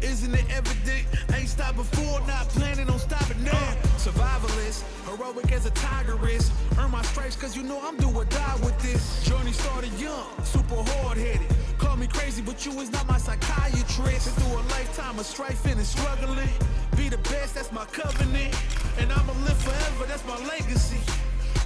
Isn't it evident? Ain't stopped before, not planning on stopping now. Survivalist, heroic as a tiger is. Earn my stripes cause you know I'm do or die with this. Journey started young, super hard-headed. Call me crazy, but you is not my psychiatrist. Been through a lifetime of strifing and struggling. Be the best, that's my covenant. And I'ma live forever, that's my legacy.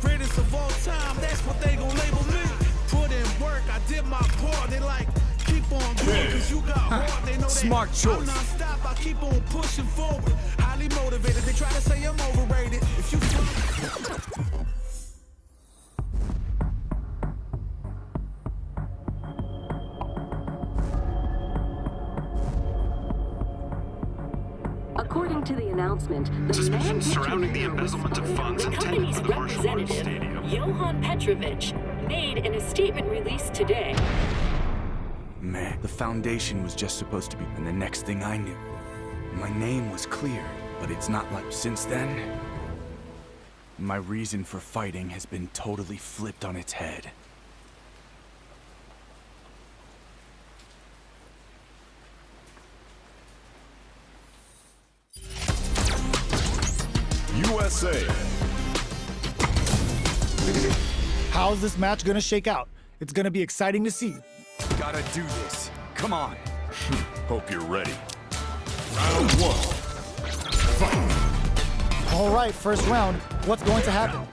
Greatest of all time, that's what they gon' label me. Put in work, I did my part. They like, keep on going, cause you got heart. They know Smart that choice. I'm non-stop, I keep on pushing forward. Highly motivated, they try to say I'm overrated. If you According to the announcement, the Suspicions surrounding the embezzlement of funds the intended company's for the Martial Arts representative, Stadium. Johan Petrovich, made in a statement released today. Man, the foundation was just supposed to be, and the next thing I knew, my name was cleared. But it's not like since then, my reason for fighting has been totally flipped on its head. USA. How's this match gonna shake out? It's gonna be exciting to see. Gotta do this. Come on. Hope you're ready. Round one. Fight. All right, first round. What's going to happen?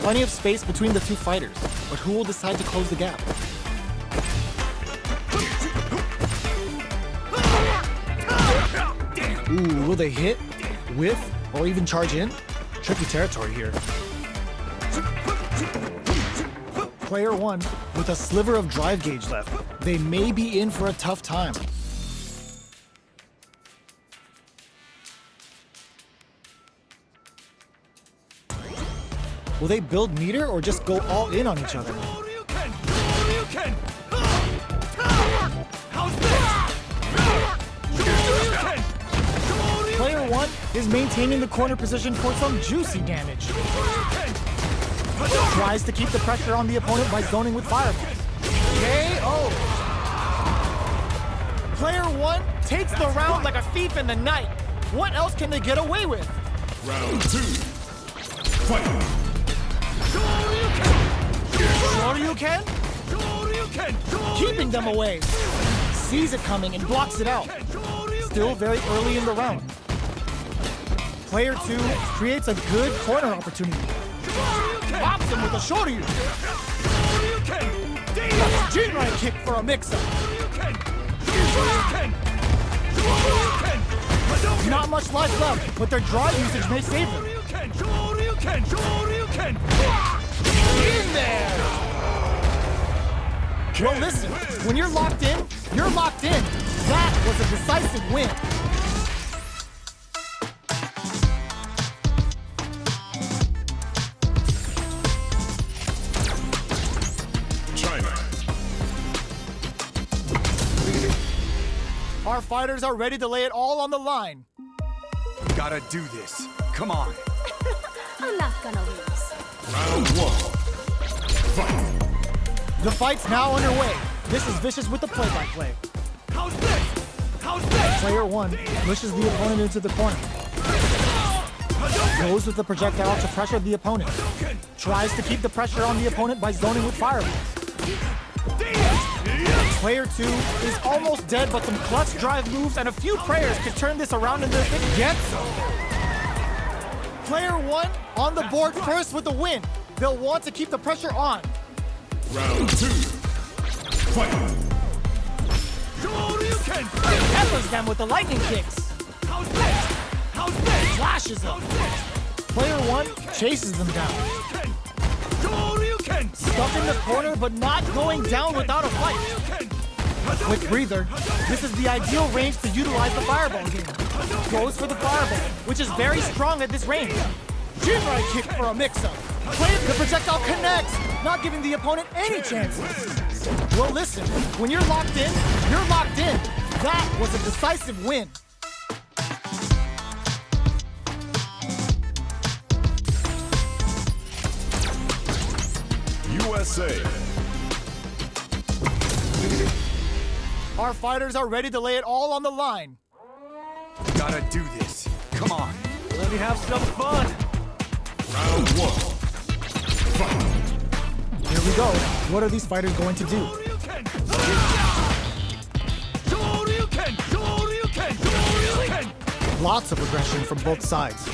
Plenty of space between the two fighters, but who will decide to close the gap? Ooh, will they hit, whiff, or even charge in? Tricky territory here. Player one with a sliver of drive gauge left. They may be in for a tough time. Will they build meter or just go all in on each other? Player one is maintaining the corner position for some juicy damage. Tries to keep the pressure on the opponent by zoning with fireballs. KO! Player one takes the round like a thief in the night. What else can they get away with? Round two. Fight. Shoryuken? Keeping them away. Sees it coming and blocks it out. Still very early in the round. Player two creates a good corner opportunity. Pops him with a Shoryu. Jinrai kick for a mix-up. Not much life left, but their drive usage may save them. In there! Well, listen, when you're locked in, you're locked in. That was a decisive win. China. Our fighters are ready to lay it all on the line. Gotta do this. Come on. I'm not gonna lose. Round one. Fight. The fight's now underway. This is Vicious with the play-by-play. Player one pushes the opponent into the corner. Goes with the projectile to pressure the opponent. Tries to keep the pressure on the opponent by zoning with fireballs. Player two is almost dead, but some clutch drive moves and a few prayers could turn this around in their favor. Gets Player one on the board first with the win. They'll want to keep the pressure on. Round two. Fight. Peppers them with the lightning kicks. Flashes them. Player one chases them down. Stuck in the corner, but not going down without a fight. Quick breather. This is the ideal range to utilize the fireball game. Goes for the fireball, which is very strong at this range. Jinrai kick for a mix-up. The projectile connects, not giving the opponent any chances. Well, listen, when you're locked in, you're locked in. That was a decisive win. USA. Our fighters are ready to lay it all on the line. Gotta do this. Come on. Let me have some fun. Round 1. Fight. Here we go. What are these fighters going to do? Lots of aggression from both sides.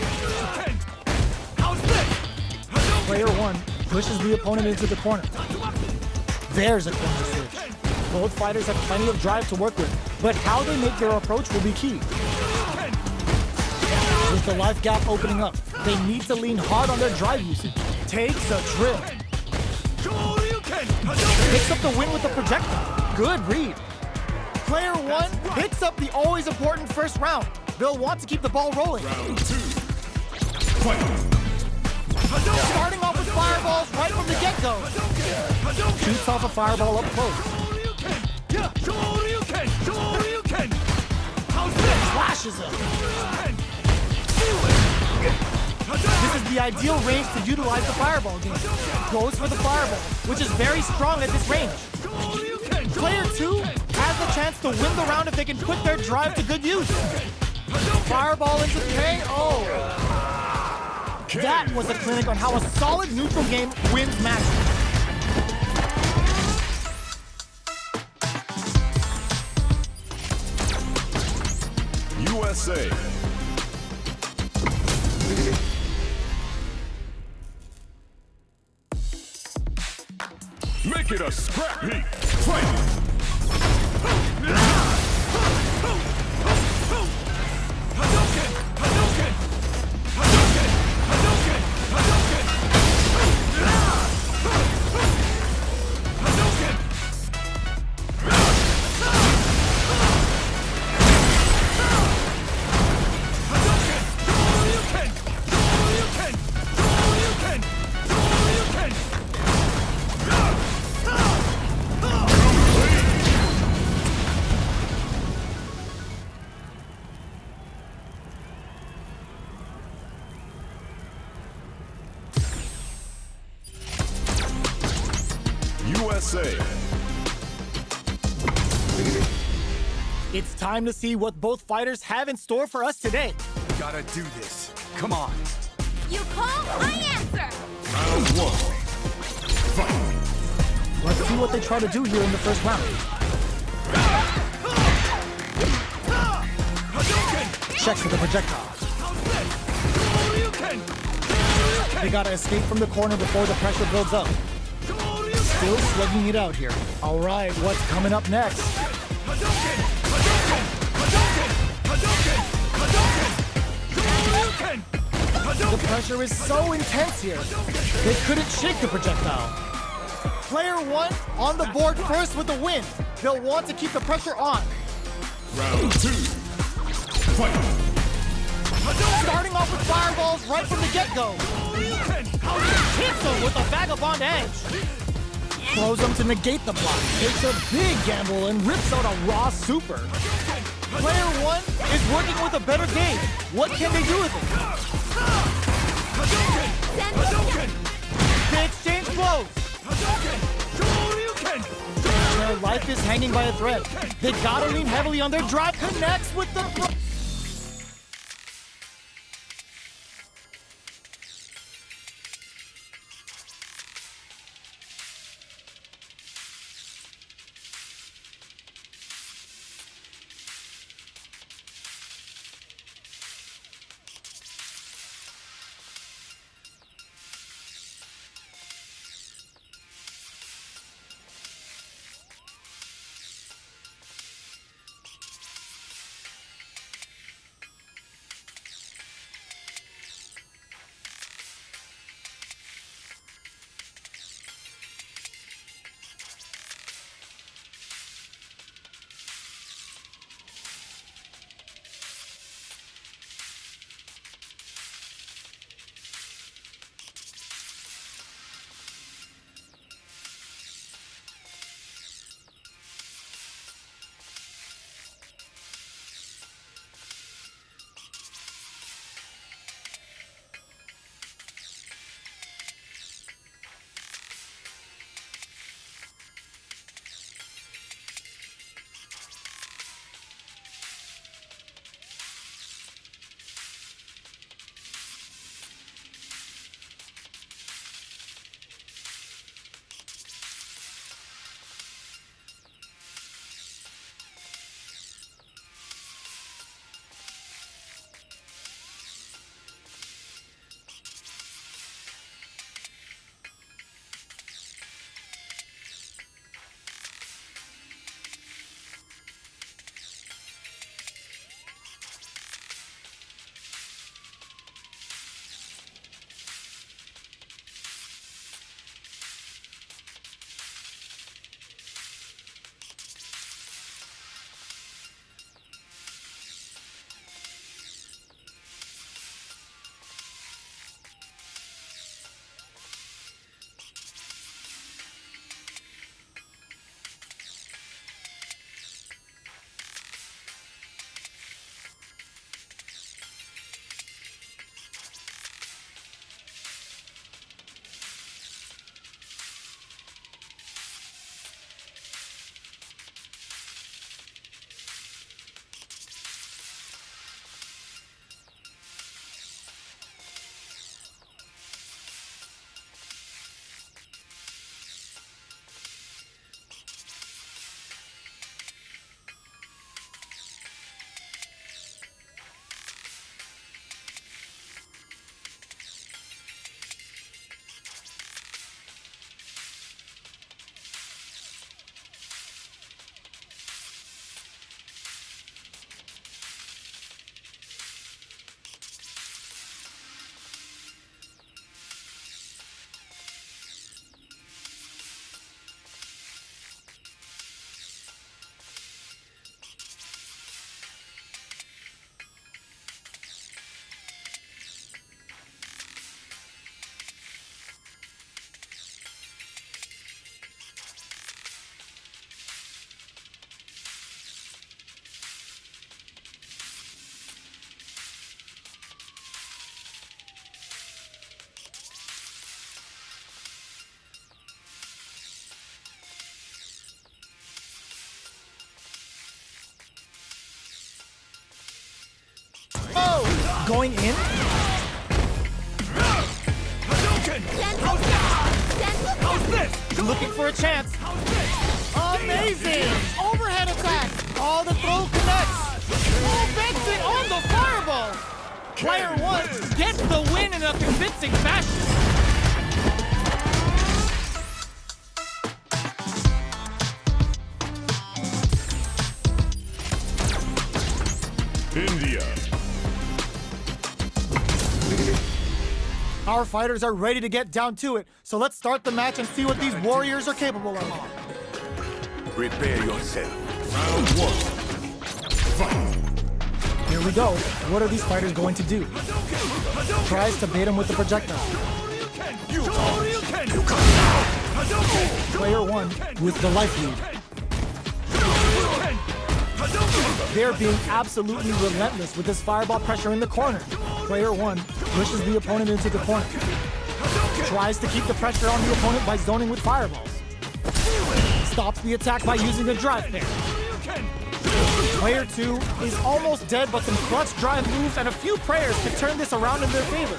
Player 1 pushes the opponent into the corner. There's a corner switch. Both fighters have plenty of drive to work with, but how they make their approach will be key. With the life gap opening up, they need to lean hard on their drive usage. Takes a drill. Picks up the win with the projectile. Good read. Player 1 picks up the always important first round. They'll want to keep the ball rolling. Round 2. Fight. Starting off with fireballs right from the get-go. Shoots off a fireball up close. Flashes him. This is the ideal range to utilize the fireball game. Goes for the fireball, which is very strong at this range. Player 2 has the chance to win the round if they can put their drive to good use. Fireball into KO. That was a clinic on how a solid neutral game wins matches. USA. Make it a scrap heap. Fight. USA. It's time to see what both fighters have in store for us today. Gotta do this. Come on. You call, I answer. Round 1. Fight. Let's see what they try to do here in the first round. Checks with the projectile. They gotta escape from the corner before the pressure builds up. Still slugging it out here. All right, what's coming up next? The pressure is so intense here. They couldn't shake the projectile. Player 1 on the board first with the win. They'll want to keep the pressure on. Round 2. Fight. Starting off with fireballs right from the get-go. Hits him with a vagabond edge. Throws him to negate the block. Takes a big gamble and rips out a raw super. Player 1 is working with a better game. What can they do with it? They exchange blows. Their life is hanging by a thread. They gotta lean heavily on their drive. Connects with the... going in? Looking for a chance. Amazing! Overhead attack! Oh, the throw connects! Oh, bends it on the fireball! Player 1 gets the win in a convincing fashion. India. Our fighters are ready to get down to it, so let's start the match and see what these warriors are capable of. Prepare yourself. Round 1. Fight. Here we go. What are these fighters going to do? Tries to bait him with the projectile. Player 1 with the life lead. They're being absolutely relentless with this fireball pressure in the corner. Player 1 pushes the opponent into the corner. Tries to keep the pressure on the opponent by zoning with fireballs. Stops the attack by using a drive there. Player 2 is almost dead, but some clutch drive moves and a few prayers can turn this around in their favor.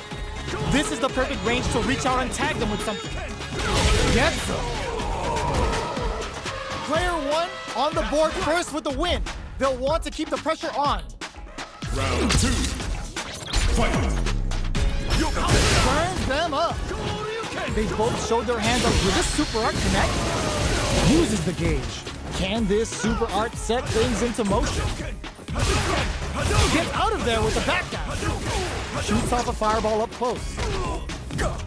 This is the perfect range to reach out and tag them with something. Gets them. Player 1 on the board first with the win. They'll want to keep the pressure on. Round 2. Fight. Burns them up. They both showed their hands up. Will this super art connect? Uses the gauge. Can this super art set things into motion? Gets out of there with the back down. Shoots off a fireball up close.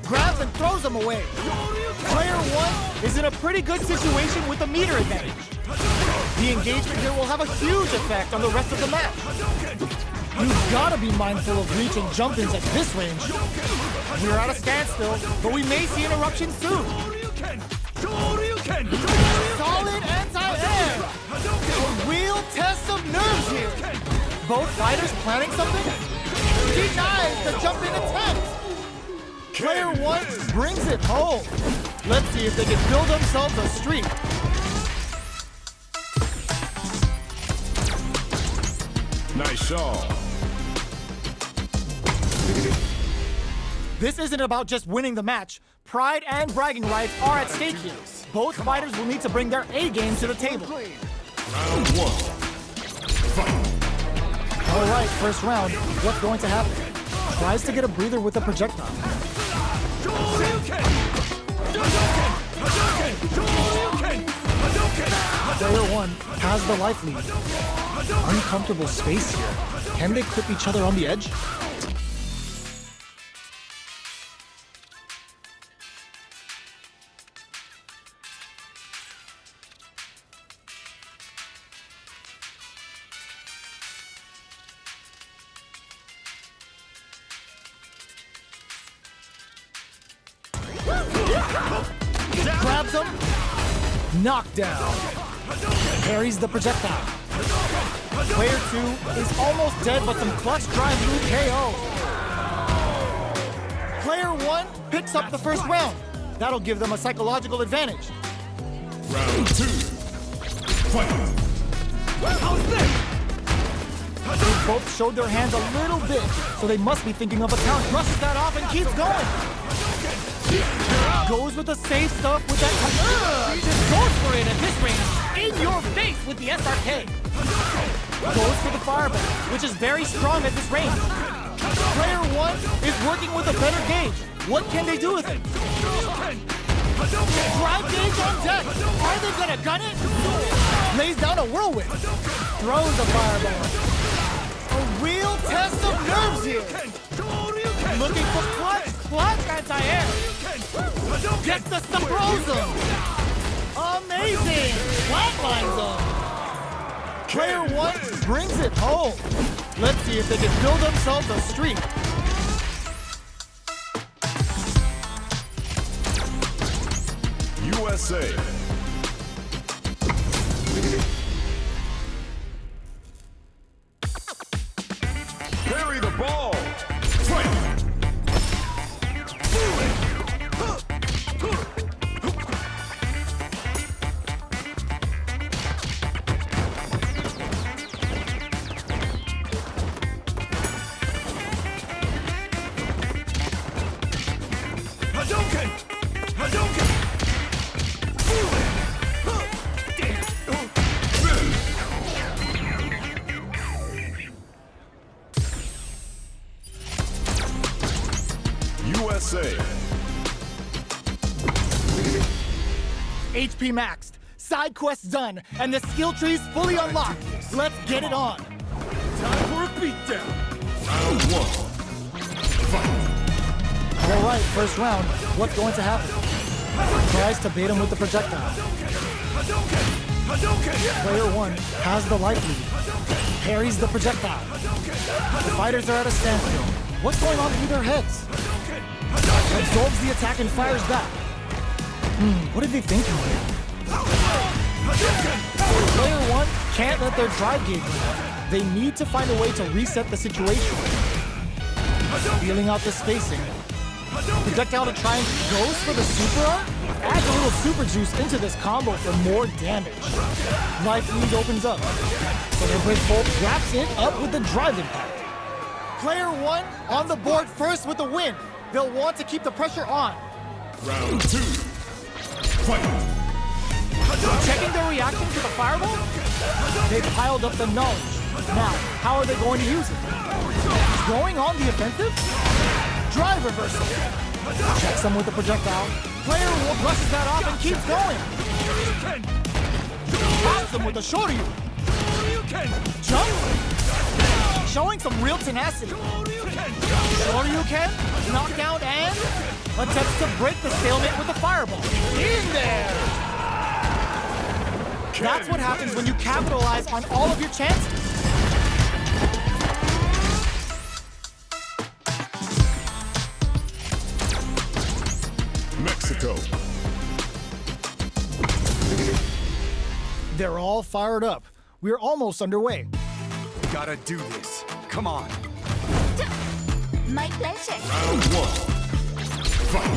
Grabs and throws them away. Player 1 is in a pretty good situation with a meter advantage. The engagement here will have a huge effect on the rest of the match. You've got to be mindful of reach and jump-ins at this range. We're at a standstill, but we may see an eruption soon. Solid anti-air! A real test of nerves here. Both fighters planning something? Denies the jump-in attempt. Player 1 brings it home. Let's see if they can build themselves a streak. Nice shot. This isn't about just winning the match. Pride and bragging rights are at stake here. Both fighters will need to bring their A game to the table. Round 1. Fight. All right, first round. What's going to happen? Tries to get a breather with a projectile. Player 1 has the life lead. Uncomfortable space here. Can they clip each other on the edge? Grabs him. Knockdown. Parries the projectile. Player 2 is almost dead, but some clutch drive move KO. Player 1 picks up the first round. That'll give them a psychological advantage. Round 2. Fight. How's this? They both showed their hands a little bit, so they must be thinking of a count. Brushes that off and keeps going. Goes with the safe stuff with that. Just goes for it at this range. In your face with the SRK. Goes for the fireball, which is very strong at this range. Player 1 is working with a better gauge. What can they do with it? Drive gauge on deck. Are they gonna gun it? Lays down a whirlwind. Throws a fireball. A real test of nerves here. Looking for clutch anti-air. Gets the stuff, throws him. Amazing. Flatlines him. Player 1 brings it home. Let's see if they can build themselves a streak. USA. Carry the ball. Fight. HP maxed, side quests done, and the skill tree's fully unlocked. Let's get it on. Time for a beatdown. Round 1. Fight. All right, first round. What's going to happen? Tries to bait him with the projectile. Player 1 has the life lead. Parries the projectile. The fighters are at a standstill. What's going on through their heads? Absorbs the attack and fires back. What are they thinking here? Player 1 can't let their drive gauge run. They need to find a way to reset the situation. Feeling out the spacing. Projectile to try and goes for the super art. Adds a little super juice into this combo for more damage. Life lead opens up. Break Bolt wraps it up with the drive impact. Player 1 on the board first with the win. They'll want to keep the pressure on. Round 2. Fight. Checking their reaction to the fireball? They've piled up the knowledge. Now, how are they going to use it? Going on the offensive? Drive reversal. Checks them with the projectile. Player 1 brushes that off and keeps going. Pops them with the Shoryu. Jump. Showing some real tenacity. Shoryuken, knockdown, and attempts to break the stalemate with the fireball. In there! That's what happens when you capitalize on all of your chances. Mexico. They're all fired up. We're almost underway. Gotta do this. Come on. My pleasure. Round 1. Fight.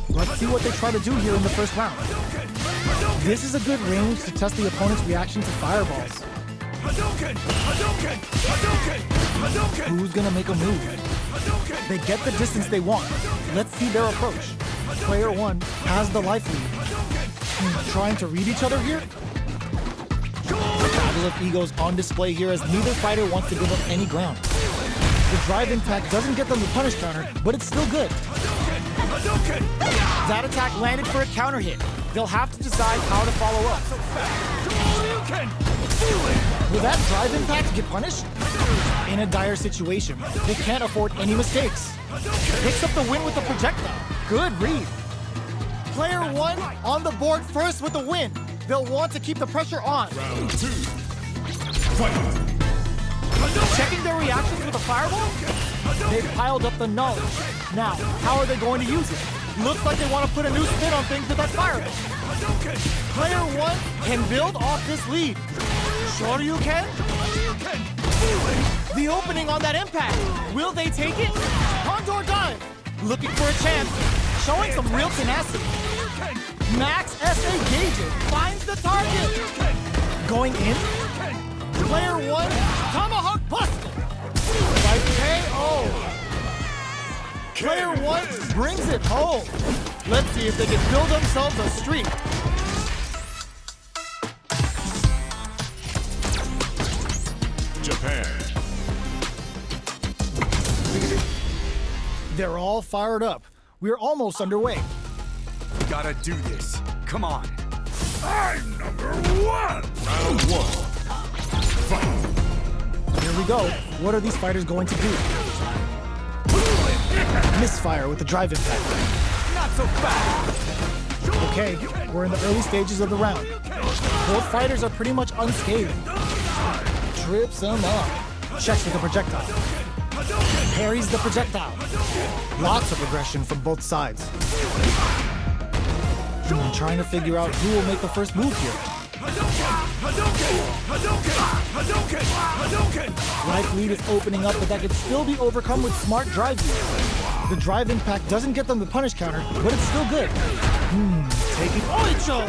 Let's see what they try to do here in the first round. This is a good range to test the opponent's reaction to fireballs. Who's gonna make a move? They get the distance they want. Let's see their approach. Player 1 has the life lead. Trying to read each other here? The battle of egos on display here as neither fighter wants to give up any ground. The drive impact doesn't get them the punish counter, but it's still good. That attack landed for a counter hit. They'll have to decide how to follow up. Will that drive impact get punished? In a dire situation, they can't afford any mistakes. Picks up the win with the projectile. Good read. Player 1 on the board first with the win. They'll want to keep the pressure on. Round 2. Fight. Checking their reactions with a fireball? They've piled up the knowledge. Now, how are they going to use it? Looks like they want to put a new spin on things with that fireball. Player 1 can build off this lead. Shoryuken? The opening on that impact. Will they take it? Condor dive. Looking for a chance. Showing some real tenacity. Max SA gauges. Finds the target. Going in. Player 1. Tomahawk busted. By KO. Player 1 brings it home. Let's see if they can build themselves a streak. Japan. They're all fired up. We're almost underway. Gotta do this. Come on. I'm number 1. Round 1. Fight. Here we go. What are these fighters going to do? Misfire with the drive impact. Not so fast. Okay, we're in the early stages of the round. Both fighters are pretty much unscathed. Trips them up. Checks with the projectile. Parries the projectile. Lots of aggression from both sides. I'm trying to figure out who will make the first move here. Life lead is opening up, but that can still be overcome with smart drive use. The drive impact doesn't get them the punish counter, but it's still good. Taking Oicho!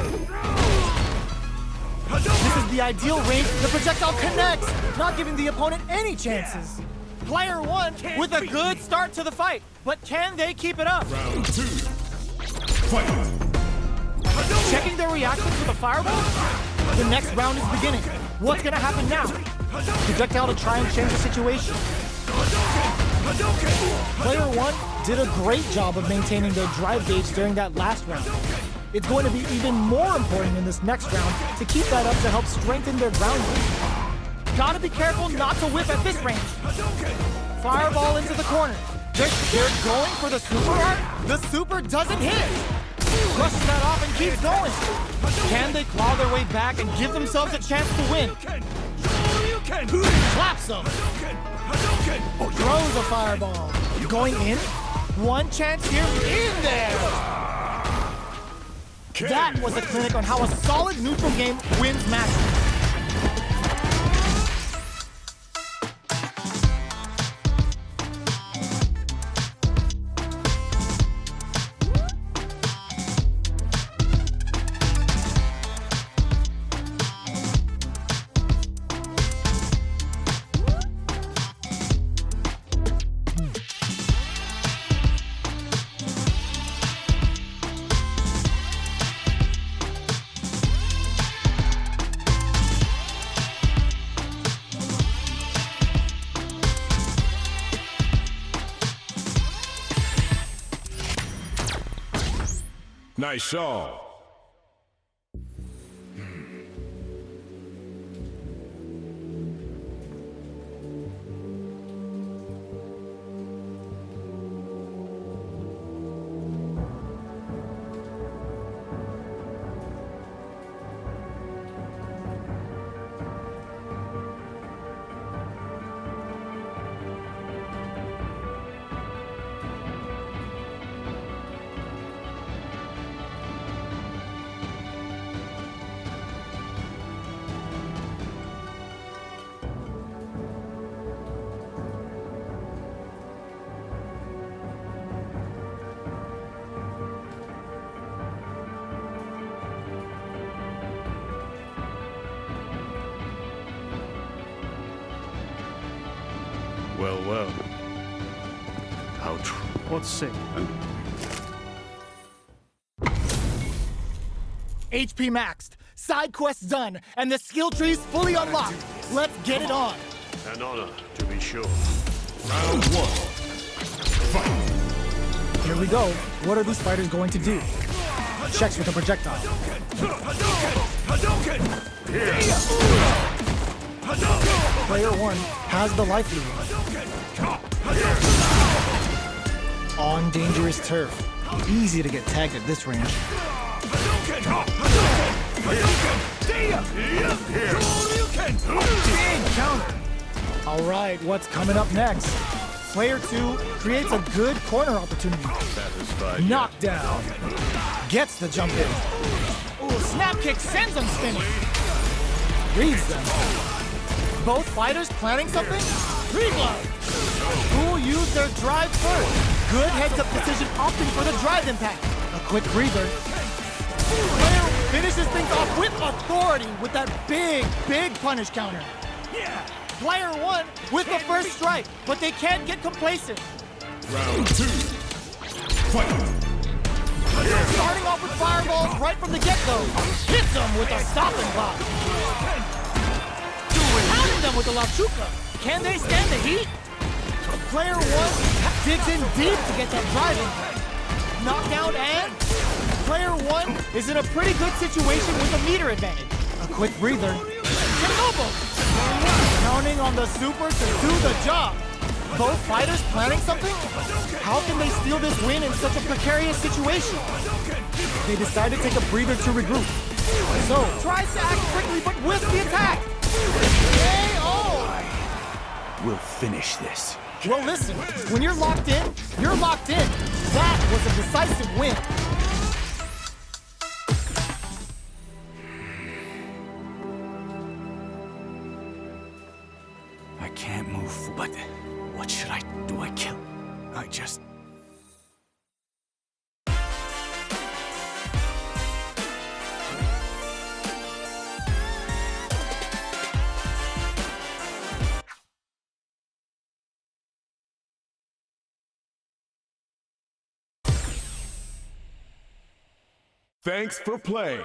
This is the ideal range. The projectile connects, not giving the opponent any chances. Player 1 with a good start to the fight, but can they keep it up? Round 2. Fight. Checking their reactions with a fireball? The next round is beginning. What's gonna happen now? Projectile to try and change the situation. Player 1 did a great job of maintaining their drive gauge during that last round. It's going to be even more important in this next round to keep that up to help strengthen their ground game. Gotta be careful not to whiff at this range. Fireball into the corner. They're going for the super art. The super doesn't hit. Brushes that off and keeps going. Can they claw their way back and give themselves a chance to win? Slaps them. Throws a fireball. Going in. One chance here. In there. That was a clinic on how a solid neutral game wins matches. Nice shot. Well. How true. Let's see. HP maxed, side quests done, and the skill tree's fully unlocked. Let's get it on. An honor, to be sure. Round one. Fight. Here we go. What are these fighters going to do? Checks with a projectile. Player one has the life lead. On dangerous turf. Easy to get tagged at this range. Big counter. All right, what's coming up next? Player two creates a good corner opportunity. Knockdown. Gets the jump in. Ooh, snap kick sends them spinning. Reads them. Both fighters planning something? Reglove. Who'll use their drive first? Good heads-up decision opting for the drive impact. A quick breather. Player finishes things off with authority with that big punish counter. Player one with the first strike, but they can't get complacent. Round two. Fight. Starting off with fireballs right from the get-go. Hits them with a stopping block. Pounding them with the La Chuca. Can they stand the heat? Player one digs in deep to get that drive impact. Knockdown and player one is in a pretty good situation with a meter advantage. A quick breather. Kenobo! Counting on the super to do the job. Both fighters planning something? How can they steal this win in such a precarious situation? They decide to take a breather to regroup. So, tries to act quickly but with the attack. KO! We'll finish this. Well, listen, when you're locked in, you're locked in. That was a decisive win. I can't move, but what should I do? I kill? I just... Thanks for playing.